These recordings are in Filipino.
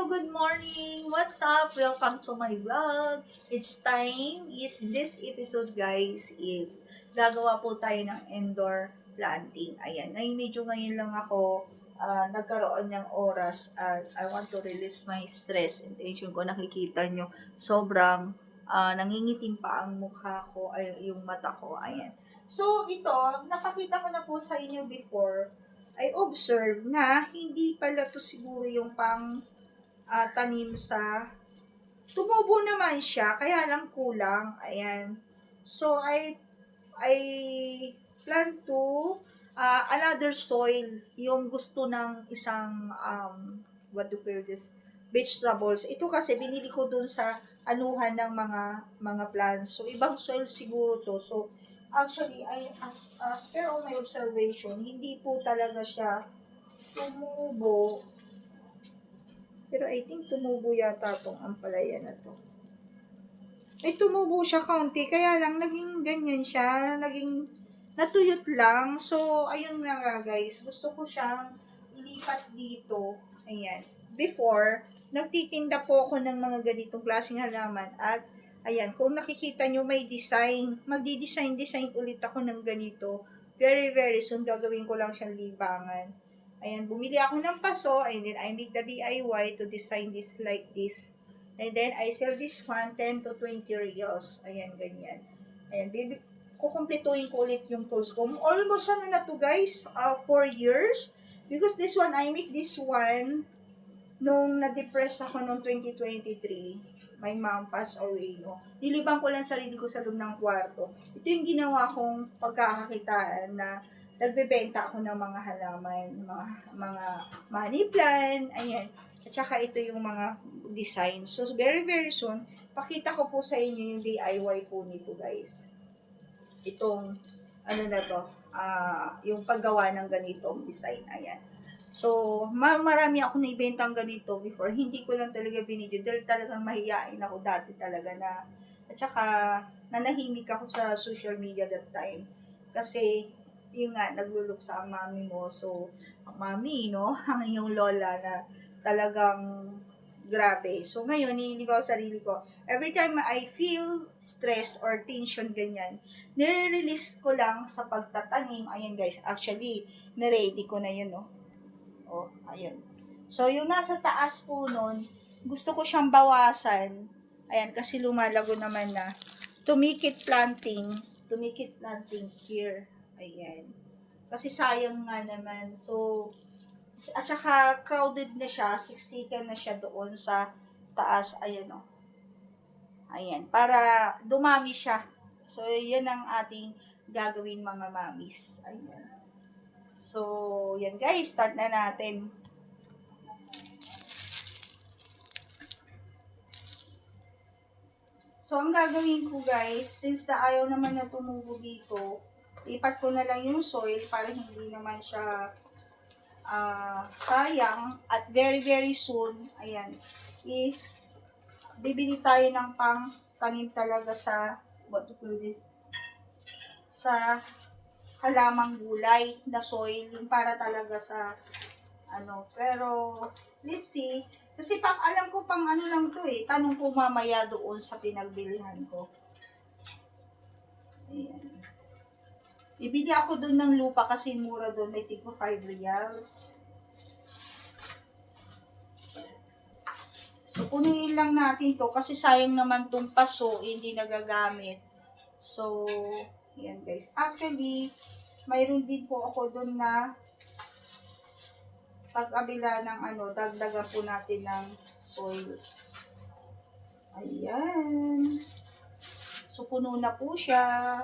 good morning! What's up? Welcome to my vlog. It's time, this episode guys is gagawa po tayo ng indoor planting. Ayan, ngayon lang ako nagkaroon ng oras at I want to release my stress and tension ko. Nakikita nyo, sobrang nangingitim pa ang mukha ko, ay, yung mata ko. Ayan. So, ito, napakita ko na po sa inyo before. I observe na hindi pala to siguro yung pang tanim sa tumubo naman siya, kaya lang kulang. Ayan. So, I plan to another soil, yung gusto ng isang, what do you call this? Vegetables. Ito kasi binili ko dun sa anuhan ng mga plants. So, ibang soil siguro to. So, actually, as per on my observation, hindi po talaga siya tumubo. Pero I think tumubo yata itong ampalaya na to. Ay, tumubo siya kaunti, kaya lang naging ganyan siya, naging natuyot lang. So, ayun na nga guys, gusto ko siyang ilipat dito. Ayan. Before, nagtitinda po ako ng mga ganitong klaseng halaman at ayan, kung nakikita nyo may design, magdi-design ulit ako ng ganito. Very, very soon, gagawin ko lang siyang libangan. Ayan, bumili ako ng paso, and then I make the DIY to design this like this. And then, I sell this one, 10 to 20 reals. Ayan, ganyan. Ayan, kukumpletuhin ko ulit yung tools ko. Almost ano na to guys, 4 years. Because this one, I make this one nung na-depress ako noong 2023. My mom passed away, no. Nilibang ko lang sarili ko sa loob ng kwarto. Ito yung ginawa kong pagkakakitaan na nagbebenta ako ng mga halaman, mga money plant, ayan. At saka ito yung mga design. So, very, very soon, pakita ko po sa inyo yung DIY po nito, guys. Itong, ano na to, yung paggawa ng ganitong design, ayan. So, marami ako naibentang ganito before. Hindi ko lang talaga binidyo dahil talagang mahiyain ako dati talaga na, at saka, nanahimik ako sa social media that time. Kasi, yung nga, nagluluksa ang mami mo. So, ang mami, no, ang yung lola na talagang grabe. So, ngayon, nililigaw sarili ko. Every time I feel stress or tension, ganyan, nire-release ko lang sa pagtatanim. Ayan guys, actually, na-ready ko na yun, no. Oh, ayun. So, yung nasa taas po nun, gusto ko siyang bawasan. Ayan, kasi lumalago naman na. To make it planting here. Ayan. Kasi sayang nga naman. So, at saka crowded na siya, siksikan na siya doon sa taas. Ayan o. Ayan, para dumami siya. So, yan ang ating gagawin mga mamis. Ayan. So, yan guys, start na natin. So, ang gagawin ko guys, since na ayaw naman na tumubo dito, lipat ko na lang yung soil para hindi naman siya sayang. At very, very soon, ayan, is bibili tayo ng pang tanim talaga sa, what to call this, sa halamang gulay na soil, yung para talaga sa ano, pero let's see, kasi alam ko pang ano lang to eh, tanong ko mamaya doon sa pinagbilihan ko. Ayan. Ibili ako doon ng lupa kasi mura doon, may tigpo 5 reals. So, punuin lang natin to kasi sayang naman tong paso, hindi nagagamit. So, yan guys. Actually, mayroon din po ako doon na pag-abila ng ano, dagdagan po natin ng soil. Ayan. So, puno na po siya.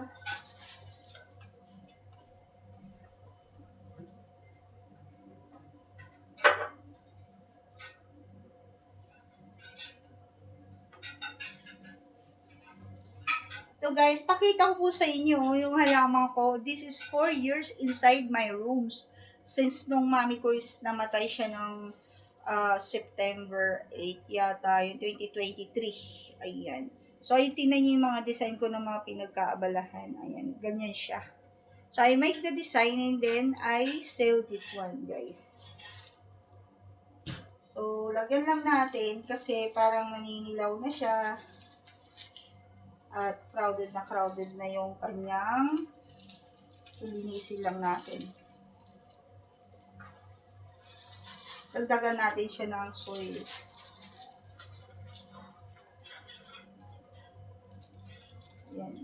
So guys, pakita ko po sa inyo yung halaman ko. This is 4 years inside my rooms. Since nung mami ko is namatay siya ng September 8 yata, yung 2023. Ayan. So, ayun, tingnan nyo yung mga design ko ng mga pinagkaabalahan. Ayan, ganyan siya. So, I make the design and then I sell this one, guys. So, lagyan lang natin kasi parang naninilaw na siya. At crowded na yung kanyang. Ilinisin lang natin. Dagdagan natin siya ng soil. Yan.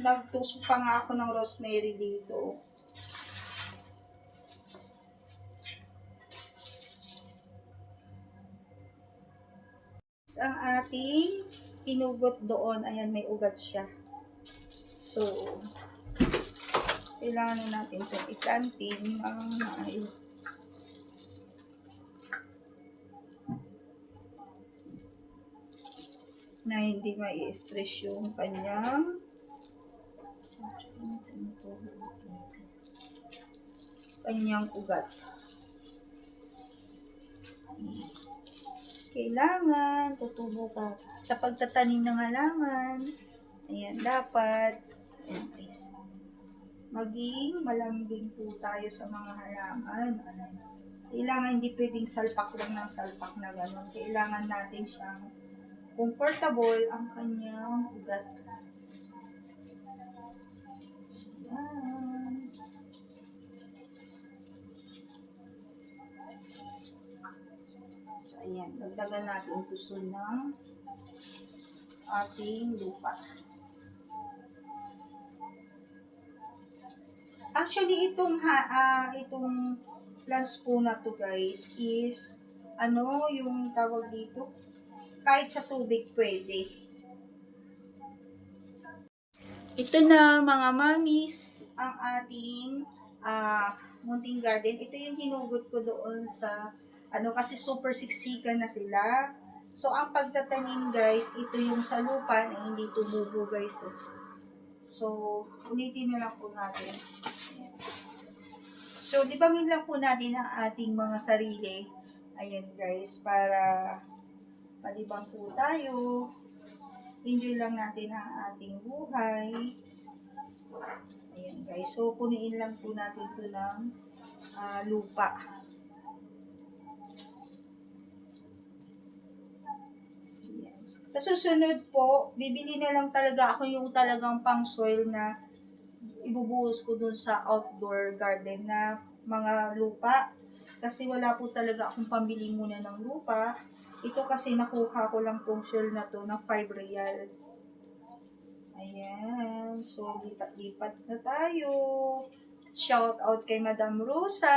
Nagtusok pa nga ako ng rosemary dito. Ang ating pinugot doon, ayan, may ugat siya. So, kailangan natin itong i-planting ng maayos. Na hindi mai-stress yung kanyang ugat. Kailangan tutubo ka sa pagtatanim ng halaman. Ayan, dapat ayan guys, maging malambing po tayo sa mga halaman. Kailangan hindi pwedeng salpak lang ng salpak na gano'n. Kailangan natin siyang comfortable ang kanyang ugat. Ayan. So, ayan. Dagdagan natin gusto ng ating lupa. Actually, itong plants po na to guys is yung tawag dito, kahit sa tubig pwede. Ito na mga mamis, ang ating munting garden. Ito yung hinugot ko doon sa kasi super siksikan na sila. So, ang pagtatanim guys, ito yung sa lupa na hindi tumubo guys. So, ulitin na lang po natin. Ayan. So, libangin lang po natin ang ating mga sarili. Ayan guys, para malibang po tayo. Enjoy lang natin ang ating buhay. Ayan guys, so punuin lang po natin ito ng lupa. Ayan. Sa susunod po, bibili na lang talaga ako yung talagang pang soil na ibubuhos ko dun sa outdoor garden na mga lupa. Kasi wala po talaga akong pambili muna ng lupa. Ito kasi nakuha ko lang tong soil na to ng 5 real. Ayan. So, lipat-lipat na tayo. Shout out kay Madam Rosa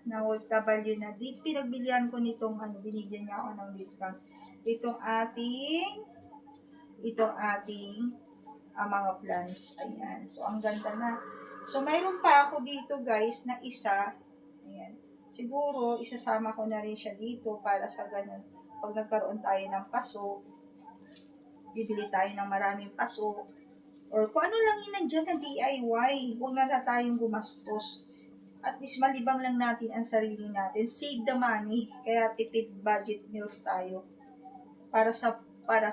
na OFW na pinagbilihan ko nitong binigyan niya ako ng discount. Itong ating mga plants. Ayan. So, ang ganda na. So, mayroon pa ako dito guys na isa. Ayan. Siguro, isasama ko na rin siya dito para sa ganun. Pag nagkaroon tayo ng paso, bibili tayo ng maraming paso. Or kung ano lang yun nandiyan na DIY. Huwag na tayong gumastos. At least malibang lang natin ang sarili natin. Save the money. Kaya tipid budget meals tayo. Para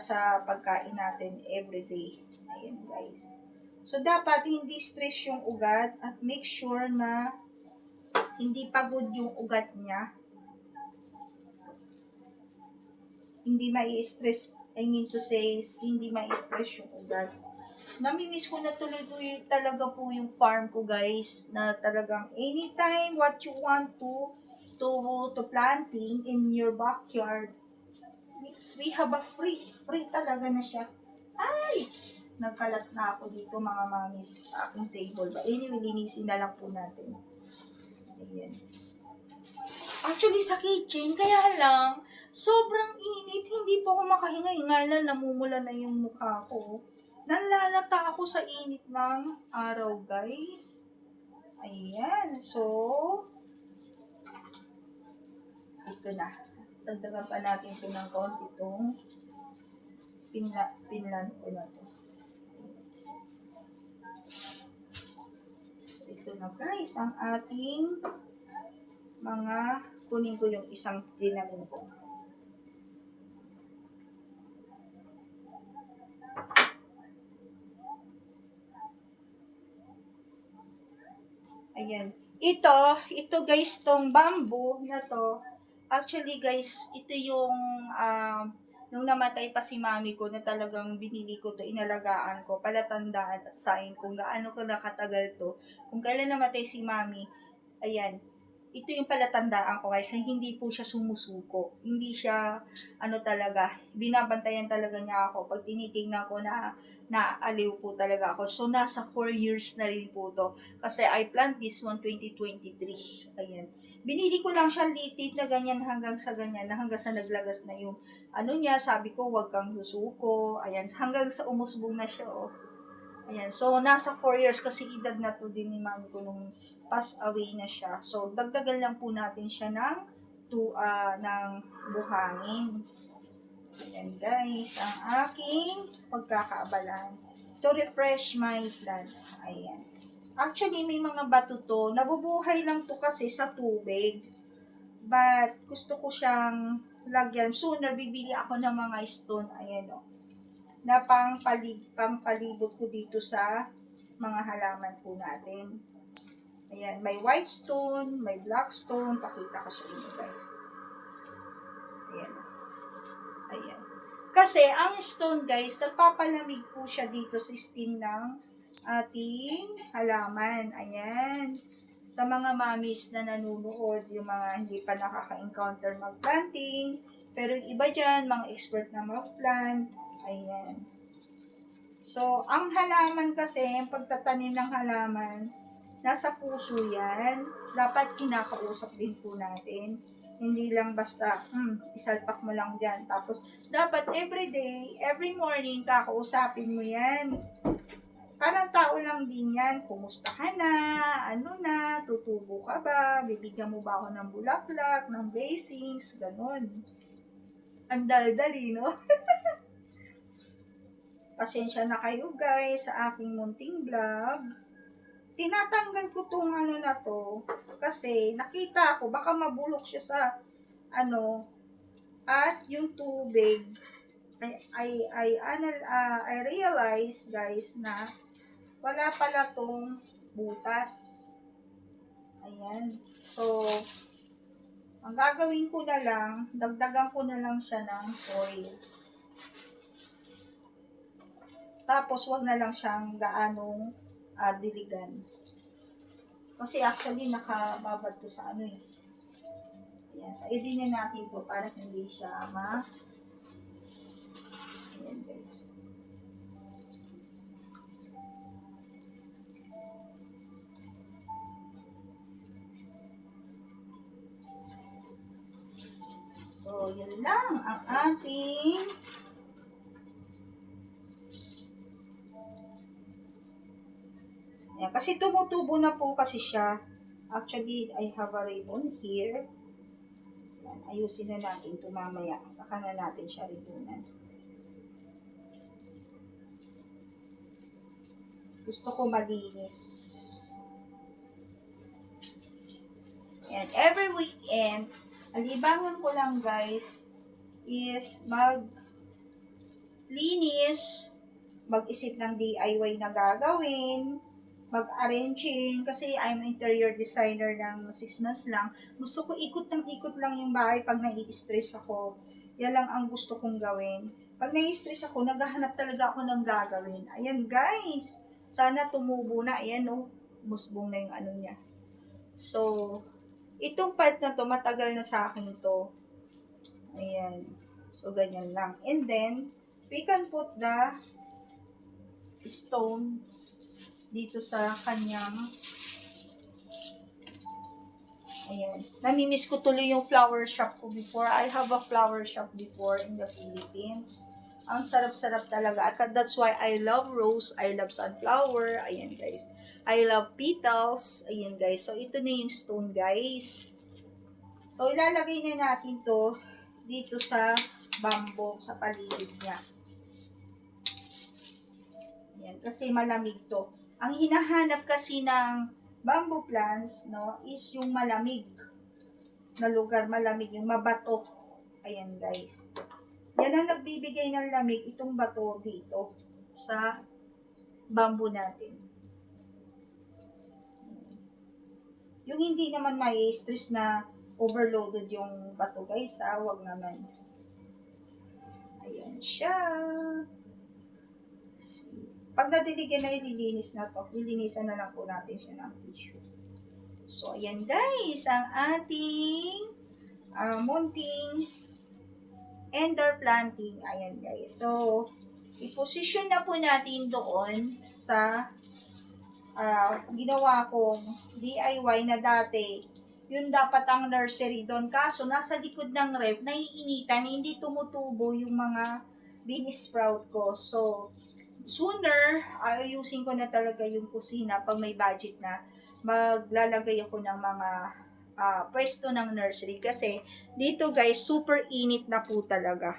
sa pagkain natin everyday. Ayan guys. So dapat hindi stress yung ugat at make sure na hindi pagod yung ugat niya. Hindi mai-stress, I mean to say, hindi mai-stress yung ugat. Namimiss ko na tuloy talaga po yung farm ko guys, na talagang anytime what you want to planting in your backyard, we have a free talaga na siya. Ay! Nagkalat na ako dito mga mamis sa aking table. But anyway, linisin na lang po natin. Ayan. Actually, sa kitchen, kaya lang, sobrang init. Hindi po ako makahinga. Ngayon, namumula na yung mukha ko. Nalalata ako sa init ng araw, guys. Ayan. So, ito na. Dagdagan pa natin ito ng kaunti itong pinlan ko na ito. So, ito na guys, ang ating kunin ko yung isang dinamin ko. Ayan. Ito guys, tong bamboo na to, Actually guys, ito yung nung namatay pa si mami ko na talagang binili ko to, inalagaan ko, palatandaan at sign kung gaano ko nakatagal to. Kung kailan namatay si mami, ayan, ito yung palatandaan ko guys, na hindi po siya sumusuko. Hindi siya, ano talaga, binabantayan talaga niya ako. Pag tinitingnan ko na naaliw po talaga ako. So, nasa 4 years na rin po to. Kasi I plant this one 2023. Ayan. Binili ko lang siya litit na ganyan hanggang sa ganyan, na hanggang sa naglagas na yung ano niya, sabi ko, wag kang susuko. Ayan, hanggang sa umusbong na siya, oh. Ayan, so nasa 4 years kasi edad na to din ni mami ko nung pass away na siya. So, dagdagan lang po natin siya ng ng buhangin. Ayan guys, ang aking pagkakaabalan to refresh my plant. Ayan. Actually, may mga bato to. Nabubuhay lang to kasi sa tubig. But, gusto ko siyang lagyan. Sooner, bibili ako ng mga stone. Ayan o. Na pangpalibot ko dito sa mga halaman po natin. Ayan. May white stone, may black stone. Pakita ko sa inyo guys. Ayan. Ayan. Kasi, ang stone guys, nagpapalamig po siya dito sa steam ng ating halaman. Ayan. Sa mga mommies na nanonood, yung mga hindi pa nakaka-encounter mag-planting, pero yung iba dyan, mga expert na mag-plant, ayan. So, ang halaman kasi, yung pagtatanim ng halaman, nasa puso yan. Dapat kinakausap din po natin. Hindi lang basta, isalpak mo lang dyan. Tapos, dapat every day, every morning, kakausapin mo yan. Parang tao lang din yan. Kumusta ka na? Ano na? Tutubo ka ba? Bibigyan mo ba ako ng bulaklak, ng blessings? Ganon. Ang daldali, no? Pasensya na kayo guys sa aking munting vlog. Tinatanggal ko tong ano na to kasi nakita ko baka mabulok siya sa ano at yung tubig I realize guys na wala pala tong butas. Ayan. So, ang gagawin ko na lang, dagdagan ko na lang siya ng soil. Tapos, wag na lang siyang gaanong diligan. Kasi actually, nakababad to sa ano eh. Ayan. So, idinin natin to para hindi siya Ayan guys. So, yun lang ang ating Ayan, kasi tumutubo na po kasi siya. Actually, I have a ribbon here. Ayan, ayusin na natin ito mamaya. Saka na natin siya ribbonan. Gusto ko malinis. Ayan, every weekend, alibangan ko lang guys, is maglinis, mag-isip ng DIY na gagawin, mag-arranging, kasi I'm interior designer ng 6 months lang. Gusto ko ikot ng ikot lang yung bahay pag nai-stress ako. Yan lang ang gusto kong gawin. Pag nai-stress ako, naghahanap talaga ako ng gagawin. Ayan guys, sana tumubo na. Ayan oh, musbong na yung ano niya. So, itong part na to, matagal na sa akin to. Ayan. So, ganyan lang. And then, we can put the stone dito sa kanyang ayan. Namimiss ko tuloy yung flower shop ko before. I have a flower shop before in the Philippines. Ang sarap-sarap talaga. At that's why I love rose. I love sunflower. Ayan guys. I love petals. Ayan guys. So, ito na yung stone guys. So, ilalagay na natin to dito sa bamboo, sa paligid niya. Ayan. Kasi malamig to. Ang hinahanap kasi ng bamboo plants, no, is yung malamig na lugar, malamig, yung mabato. Ayan, guys. Yan ang nagbibigay ng lamig, itong bato dito sa bamboo natin. Yung hindi naman may stress na overloaded yung bato guys, wag naman. Ayan siya. Pag nadiligan na, ililinis na to. Lilinisan na lang po natin siya ng tissue. So, ayan guys, ang ating munting indoor planting. Ayan guys. So, i-position na po natin doon sa ginawa kong DIY na dati. Yun dapat ang nursery doon. Kaso, nasa likod ng ref, naiinitan, hindi tumutubo yung mga bean sprout ko. So, sooner, ayusin ko na talaga yung kusina pag may budget na. Maglalagay ako ng mga pwesto ng nursery. Kasi, dito guys, super init na po talaga.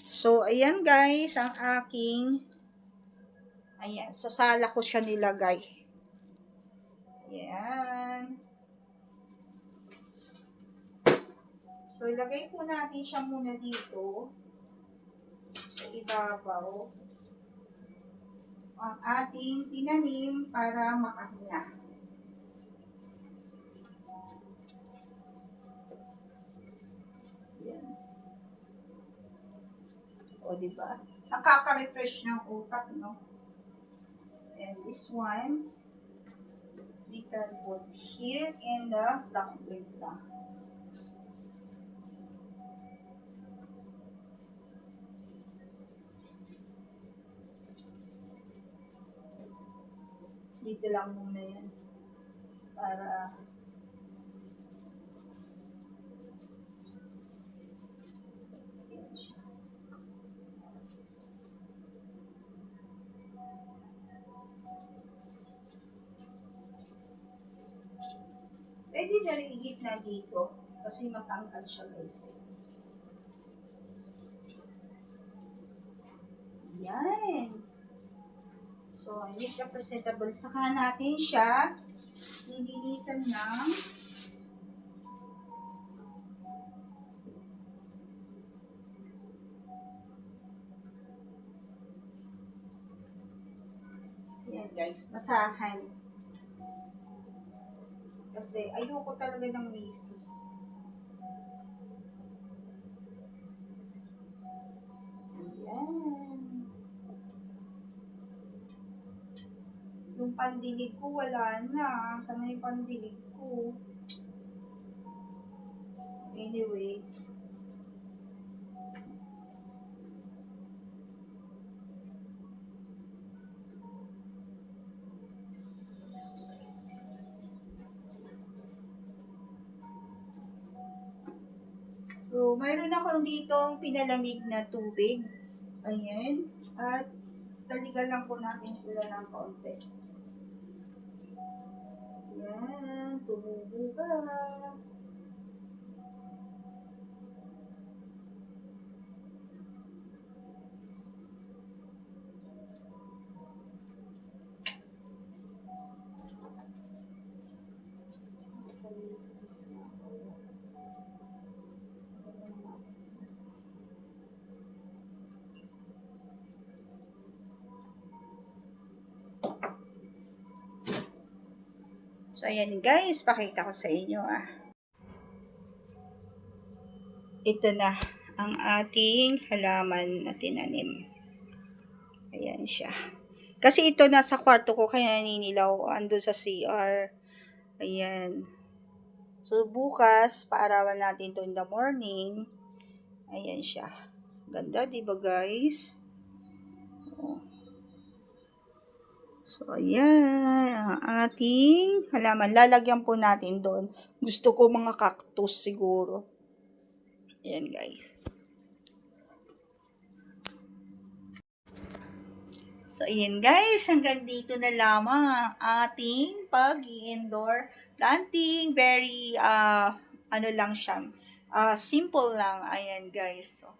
So, ayan guys, ang aking, ayan, sa sala ko siya nilagay. Ayan. So, ilagay po natin siya muna dito sa ibabaw ang ating tinanim para makahinga. Ayan. O, diba? Nakaka-refresh ng utak, no? And this one, we can put here in the duckling lang. Dito lang muna yan. Para pwede na rin igitna dito kasi matangkad siya guys. Yan. So, make ka presentable. Saka natin siya lilinisan ng yan guys, masahan. Kasi ayoko talaga ng messy. Ayan. Yung pandilig ko wala na. Sana yung pandilig ko. Anyway. So, mayroon akong ditong pinalamig na tubig. Ayan. At taligan lang po natin sila ng kaunti. Ayan. Tumubo ka. So, ayan guys, pakita ko sa inyo Ito na ang ating halaman na tinanim. Ayan siya. Kasi ito nasa kwarto ko kaya naninilaw. Ando sa CR. Ayan. So, bukas, paarawan natin to in the morning. Ayan siya. Ganda, diba guys? So, ayan, ang ating halaman. Lalagyan po natin doon. Gusto ko mga cactus siguro. Ayan, guys. So, ayan guys. Hanggang dito na lamang ang ating pag-i-indoor planting. Very, ano lang siya. Simple lang. Ayan, guys. So,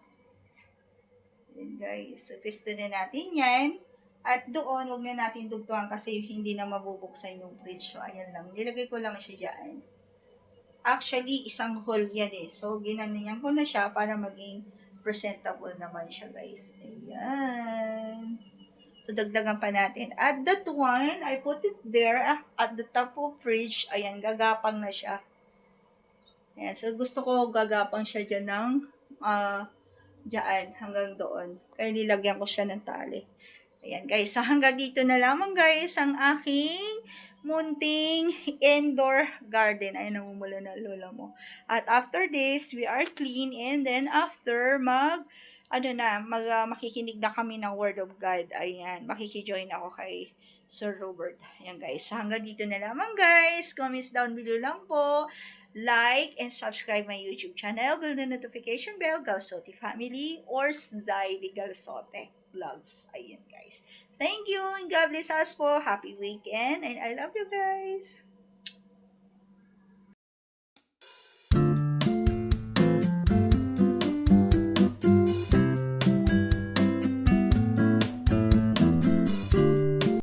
ayan, guys. So, gusto na natin yan. At doon, huwag na natin dugtungan kasi hindi na mabubuksan yung fridge. So, ayan lang. Nilagay ko lang siya dyan. Actually, isang hole yan So, ginanyan ko na siya para maging presentable naman siya, guys. Ayan. So, dagdagan pa natin. At that one, I put it there at the top of fridge. Ayan, gagapang na siya. Ayan, so gusto ko gagapang siya dyan ng, dyan, hanggang doon. Kaya nilagyan ko siya ng tali. Ayan guys, so hanggang dito na lamang guys ang aking munting indoor garden. Ay, namumula na lola mo. At after this, we are clean and then after makikinig na kami ng Word of God. Ayan, makikijoin ako kay Sir Robert. Ayan guys, so hanggang dito na lamang guys. Comments down below lang po. Like and subscribe my YouTube channel. Build the notification bell, Galsote Family or Zaidi Galsote Vlogs. Ayun guys. Thank you and God bless us po. Happy weekend and I love you guys.